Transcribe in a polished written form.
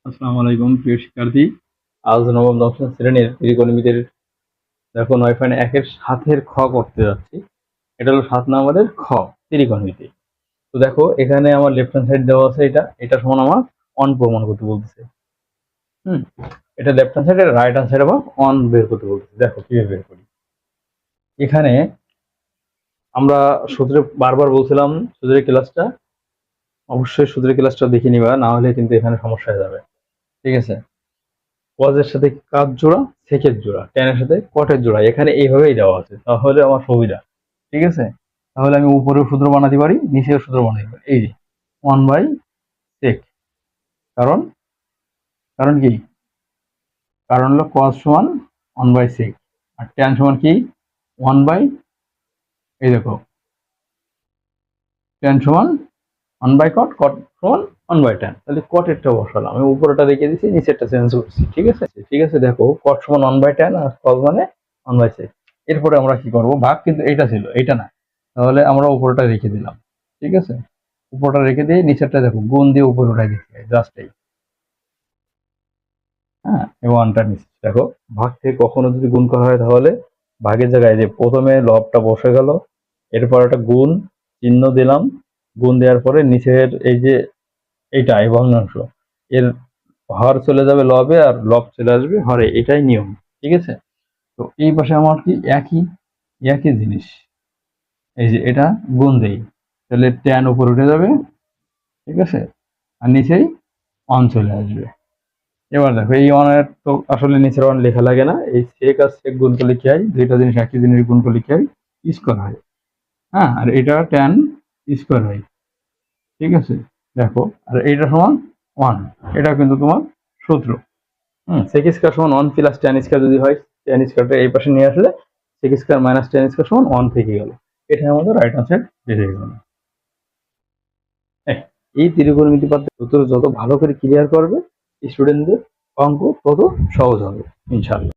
আসসালামু আলাইকুম প্রিয় শিক্ষার্থী। আজ নবম দশম শ্রেণীর ত্রিকোণমিতির দেখো 9.1 সাথের খ করতে যাচ্ছি। এটা হলো 7 নম্বরের খ, ত্রিকোণমিতি। তো দেখো এখানে আমার লেফট হ্যান্ড সাইড দেওয়া আছে, এটা সমান আমার অন প্রমাণ করতে বলতেছে। হুম এটা left hand side, right hand side আবার অন বের করতে বলতেছে। দেখো কিভাবে বের করি। এখানে আমরা সূত্রে বারবার বলছিলাম, সূত্রের ক্লাসটা অবশ্যই সূত্রের ক্লাসটা দেখে নিবা, না হলে কিন্তু এখানে সমস্যা হয়ে যাবে। ঠিক আছে, কজের সাথে কাজ জোড়া, সেকের জোড়া, ট্যানের সাথে কটের জোড়া এখানে এইভাবেই দেওয়া আছে, তাহলে আমার সুবিধা। ঠিক আছে, তাহলে আমি উপরেও সূত্র বানাতে পারি, নিচেও সূত্র বানাতে পারি। এই যে 1/sec, কারণ কারণ কি, কারণ হলো কজ সমান 1/sec, আর ট্যান সমান কি 1 বাই, এই দেখো ট্যান সমান 1/cot, কট সমান 1/tan। তাহলে কটেরটা বসালাম, আমি উপরেটা রেখে দিচ্ছি, নিচেরটা চেঞ্জ করছি। ঠিক আছে, দেখো কট সমান 1/tan আর কজ মানে 1/sec। এরপরে আমরা কি করব, ভাগ কিন্তু এটা ছিল, এটা না, তাহলে আমরা উপরটা রেখে দিলাম। ঠিক আছে, উপরটা রেখে দিয়ে নিচেরটা দেখো গুণ দিয়ে উপরে উঠাই দিচ্ছি, জাস্ট এই। হ্যাঁ, এবং ওয়ানটা নিচে দেখো, ভাগ থেকে কখনো যদি গুণ করা হয় তাহলে ভাগের জায়গায় যে প্রথমে লবটা বসে গেল, এরপর একটা গুণ চিহ্ন দিলাম, গুণ দেওয়ার পরে নিচের এই যে এইটা এই ভগ্নাংশ, এর হর চলে যাবে লবে আর লব চলে আসবে হরে, এটাই নিয়ম। ঠিক আছে, তো এই পাশে আমার কি একই একই জিনিস, এই যে এটা গুণ দেই, তাহলে ট্যান উপর উঠে যাবে। ঠিক আছে, আর নিচেই অন চলে আসবে। এবার দেখো এই অনের তো আসলে নিচের অন লেখা লাগে না, এই সেক আর সেক গুণ করলে কি হয়, দুইটা জিনিস একই জিনিস গুণ করলে কি হয়, স্কোয়ার হয়। হ্যাঁ, আর এটা ট্যান স্কোয়ার হয়। ঠিক আছে, দেখো আর এইটা সমান 1, এটা কিন্তু তোমার সূত্র। সেক স্কয়ার সমান 1 প্লাস ট্যান স্কয়ার যদি হয়, ট্যান স্কয়ারটা এই পাশে নিয়ে আসলে sec square minus tan square সমান 1 থেকে গেল, এটা আমাদের রাইট হ্যান্ড সাইড বেরিয়ে গেল। এই ত্রিকোণমিতি পাঠের সূত্র যত ভালো করে ক্লিয়ার করবে স্টুডেন্টদের অঙ্ক তত সহজ হবে ইনশাআল্লাহ।